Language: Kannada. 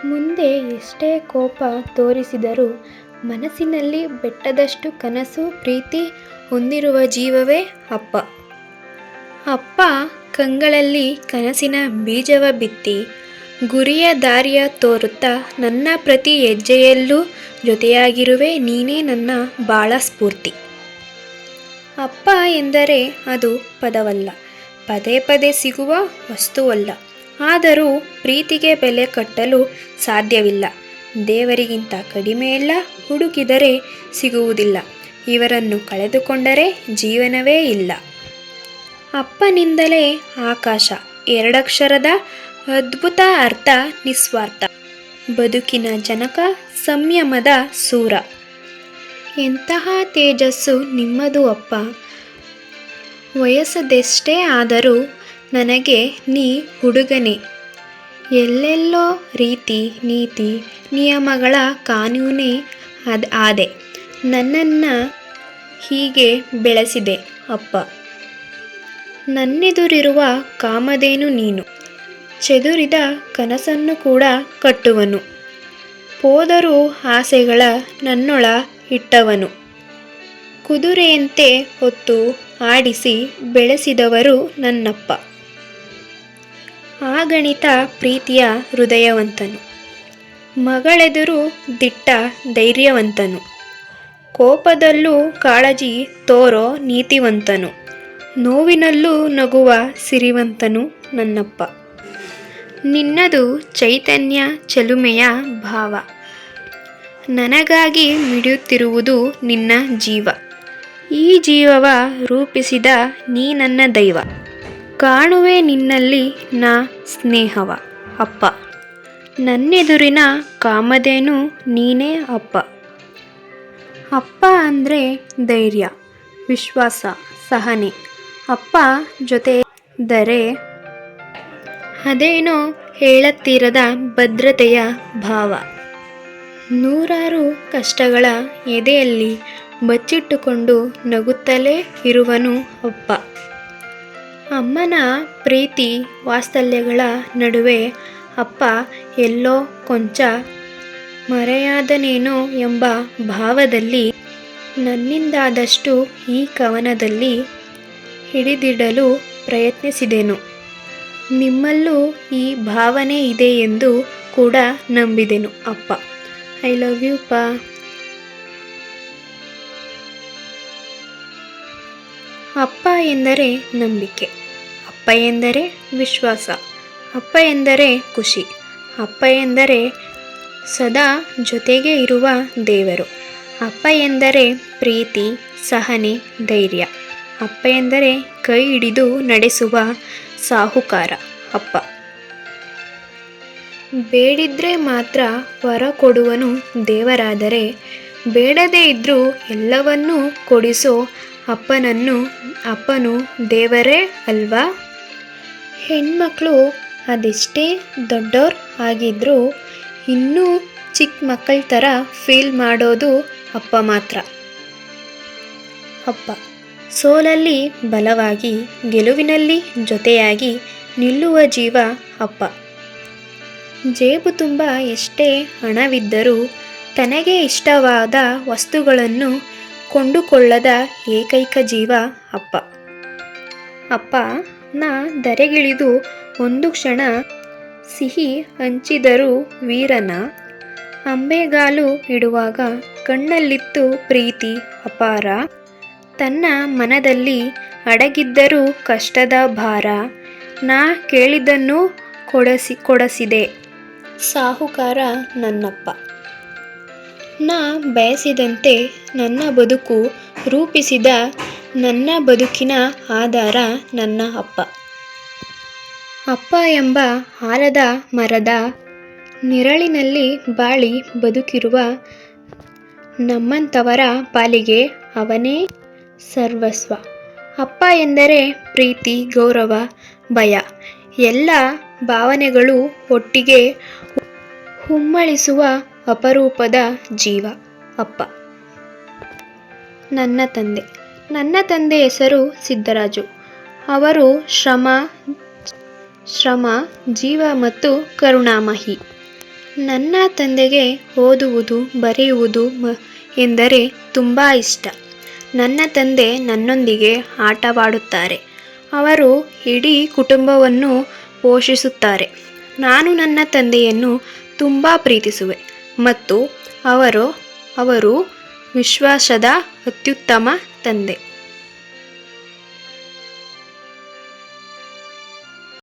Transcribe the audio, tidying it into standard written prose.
ಮುಂದೆ ಎಷ್ಟೇ ಕೋಪ ತೋರಿಸಿದರೂ ಮನಸ್ಸಿನಲ್ಲಿ ಬೆಟ್ಟದಷ್ಟು ಕನಸು ಪ್ರೀತಿ ಹೊಂದಿರುವ ಜೀವವೇ ಅಪ್ಪ. ಅಪ್ಪ ಕಂಗಳಲ್ಲಿ ಕನಸಿನ ಬೀಜವ ಬಿತ್ತಿ ಗುರಿಯ ದಾರಿಯ ತೋರುತ್ತಾ ನನ್ನ ಪ್ರತಿ ಹೆಜ್ಜೆಯಲ್ಲೂ ಜೊತೆಯಾಗಿರುವೆ ನೀನೇ ನನ್ನ ಬಾಳ ಸ್ಫೂರ್ತಿ. ಅಪ್ಪ ಎಂದರೆ ಅದು ಪದವಲ್ಲ, ಪದೇ ಪದೇ ಸಿಗುವ ವಸ್ತುವಲ್ಲ. ಆದರೂ ಪ್ರೀತಿಗೆ ಬೆಲೆ ಕಟ್ಟಲು ಸಾಧ್ಯವಿಲ್ಲ. ದೇವರಿಗಿಂತ ಕಡಿಮೆಯೆಲ್ಲ ಹುಡುಕಿದರೆ ಸಿಗುವುದಿಲ್ಲ. ಇವರನ್ನು ಕಳೆದುಕೊಂಡರೆ ಜೀವನವೇ ಇಲ್ಲ. ಅಪ್ಪನಿಂದಲೇ ಆಕಾಶ ಎರಡಕ್ಷರದ ಅದ್ಭುತ ಅರ್ಥ ನಿಸ್ವಾರ್ಥ. ಬದುಕಿನ ಜನಕ ಸಂಯಮದ ಸೂರ. ಎಂತಹ ತೇಜಸ್ಸು ನಿಮ್ಮದು ಅಪ್ಪ. ವಯಸ್ಸದೆಷ್ಟೇ ಆದರೂ ನನಗೆ ನೀ ಹುಡುಗನೇ. ಎಲ್ಲೆಲ್ಲೋ ರೀತಿ ನೀತಿ ನಿಯಮಗಳ ಕಾನೂನೇ ಆದೆ. ನನ್ನನ್ನು ಹೀಗೆ ಬೆಳೆಸಿದೆ ಅಪ್ಪ. ನನ್ನೆದುರಿರುವ ಕಾಮಧೇನು ನೀನು. ಚೆದುರಿದ ಕನಸನ್ನು ಕೂಡ ಕಟ್ಟುವನು. ಪೋದರೂ ಆಸೆಗಳ ನನ್ನೊಳ ಇಟ್ಟವನು. ಕುದುರೆಯಂತೆ ಹೊತ್ತು ಆಡಿಸಿ ಬೆಳೆಸಿದವರು ನನ್ನಪ್ಪ. ಆಗಣಿತ ಪ್ರೀತಿಯ ಹೃದಯವಂತನು. ಮಗಳೆದುರು ದಿಟ್ಟ ಧೈರ್ಯವಂತನು. ಕೋಪದಲ್ಲೂ ಕಾಳಜಿ ತೋರೋ ನೀತಿವಂತನು. ನೋವಿನಲ್ಲೂ ನಗುವ ಸಿರಿವಂತನು ನನ್ನಪ್ಪ. ನಿನ್ನದು ಚೈತನ್ಯ ಚೆಲುಮೆಯ ಭಾವ. ನನಗಾಗಿ ಮಿಡಿಯುತ್ತಿರುವುದು ನಿನ್ನ ಜೀವ. ಈ ಜೀವವ ರೂಪಿಸಿದ ನೀ ನನ್ನ ದೈವ. ಕಾಣುವೆ ನಿನ್ನಲ್ಲಿ ನಾ ಸ್ನೇಹವ ಅಪ್ಪ. ನನ್ನೆದುರಿನ ಕಾಮಧೇನು ನೀನೇ ಅಪ್ಪ. ಅಪ್ಪ ಅಂದರೆ ಧೈರ್ಯ, ವಿಶ್ವಾಸ, ಸಹನೆ. ಅಪ್ಪ ಜೊತೆ ಇದ್ದರೆ ಅದೇನೋ ಹೇಳತೀರದ ಭದ್ರತೆಯ ಭಾವ. ನೂರಾರು ಕಷ್ಟಗಳ ಎದೆಯಲ್ಲಿ ಬಚ್ಚಿಟ್ಟುಕೊಂಡು ನಗುತ್ತಲೇ ಇರುವನು ಅಪ್ಪ. ಅಮ್ಮನ ಪ್ರೀತಿ ವಾತ್ಸಲ್ಯಗಳ ನಡುವೆ ಅಪ್ಪ ಎಲ್ಲೋ ಕೊಂಚ ಮರೆಯಾದನೇನೋ ಎಂಬ ಭಾವದಲ್ಲಿ ನನ್ನಿಂದಾದಷ್ಟು ಈ ಕವನದಲ್ಲಿ ಹಿಡಿದಿಡಲು ಪ್ರಯತ್ನಿಸಿದೆನು. ನಿಮ್ಮಲ್ಲೂ ಈ ಭಾವನೆ ಇದೆ ಎಂದು ಕೂಡ ನಂಬಿದೆನು ಅಪ್ಪ. ಐ ಲವ್ ಯು ಪಾ. ಅಪ್ಪ ಎಂದರೆ ನಂಬಿಕೆ. ಅಪ್ಪ ಎಂದರೆ ವಿಶ್ವಾಸ. ಅಪ್ಪ ಎಂದರೆ ಖುಷಿ. ಅಪ್ಪ ಎಂದರೆ ಸದಾ ಜೊತೆಗೆ ಇರುವ ದೇವರು. ಅಪ್ಪ ಎಂದರೆ ಪ್ರೀತಿ, ಸಹನೆ, ಧೈರ್ಯ. ಅಪ್ಪ ಎಂದರೆ ಕೈ ಹಿಡಿದು ನಡೆಸುವ ಸಾಹುಕಾರ ಅಪ್ಪ. ಬೇಡಿದ್ರೆ ಮಾತ್ರ ವರ ಕೊಡುವನು ದೇವರಾದರೆ, ಬೇಡದೇ ಇದ್ರೂ ಎಲ್ಲವನ್ನೂ ಕೊಡಿಸೋ ಅಪ್ಪನು ದೇವರೇ ಅಲ್ವಾ. ಹೆಣ್ಮಕ್ಳು ಅದೆಷ್ಟೇ ದೊಡ್ಡೋರ್ ಆಗಿದ್ರೂ ಇನ್ನೂ ಚಿಕ್ಕ ಮಕ್ಕಳ ಥರ ಫೀಲ್ ಮಾಡೋದು ಅಪ್ಪ ಮಾತ್ರ. ಅಪ್ಪ ಸೋಲಲ್ಲಿ ಬಲವಾಗಿ, ಗೆಲುವಿನಲ್ಲಿ ಜೊತೆಯಾಗಿ ನಿಲ್ಲುವ ಜೀವ ಅಪ್ಪ. ಜೇಬು ತುಂಬ ಎಷ್ಟೇ ಹಣವಿದ್ದರೂ ತನಗೆ ಇಷ್ಟವಾದ ವಸ್ತುಗಳನ್ನು ಕೊಂಡುಕೊಳ್ಳದ ಏಕೈಕ ಜೀವ ಅಪ್ಪ. ಅಪ್ಪ ನಾ ಧರೆಗಿಳಿದು ಒಂದು ಕ್ಷಣ ಸಿಹಿ ಹಂಚಿದರೂ ವೀರನ ಅಂಬೆಗಾಲು ಇಡುವಾಗ ಕಣ್ಣಲ್ಲಿತ್ತು ಪ್ರೀತಿ ಅಪಾರ. ತನ್ನ ಮನದಲ್ಲಿ ಅಡಗಿದ್ದರೂ ಕಷ್ಟದ ಭಾರ. ನಾ ಕೇಳಿದ್ದನ್ನು ಕೊಡಿಸಿದೆ ಸಾಹುಕಾರ ನನ್ನಪ್ಪ. ನಾ ಬಯಸಿದಂತೆ ನನ್ನ ಬದುಕು ರೂಪಿಸಿದ ನನ್ನ ಬದುಕಿನ ಆಧಾರ ನನ್ನ ಅಪ್ಪ. ಅಪ್ಪ ಎಂಬ ಆಲದ ಮರದ ನಿರಳಿನಲ್ಲಿ ಬಾಳಿ ಬದುಕಿರುವ ನಮ್ಮಂಥವರ ಪಾಲಿಗೆ ಅವನೇ ಸರ್ವಸ್ವ. ಅಪ್ಪ ಎಂದರೆ ಪ್ರೀತಿ, ಗೌರವ, ಭಯ ಎಲ್ಲ ಭಾವನೆಗಳು ಒಟ್ಟಿಗೆ ಹುಮ್ಮಳಿಸುವ ಅಪರೂಪದ ಜೀವ ಅಪ್ಪ. ನನ್ನ ತಂದೆ ಹೆಸರು ಸಿದ್ದರಾಜು. ಅವರು ಶ್ರಮ, ಜೀವ ಮತ್ತು ಕರುಣಾಮಯಿ. ನನ್ನ ತಂದೆಗೆ ಓದುವುದು ಬರೆಯುವುದು ಎಂದರೆ ತುಂಬ ಇಷ್ಟ. ನನ್ನ ತಂದೆ ನನ್ನೊಂದಿಗೆ ಆಟವಾಡುತ್ತಾರೆ. ಅವರು ಇಡೀ ಕುಟುಂಬವನ್ನು ಪೋಷಿಸುತ್ತಾರೆ. ನಾನು ನನ್ನ ತಂದೆಯನ್ನು ತುಂಬ ಪ್ರೀತಿಸುವೆ ಮತ್ತು ಅವರು ವಿಶ್ವಾಸದ ಅತ್ಯುತ್ತಮ ತಂದೆ.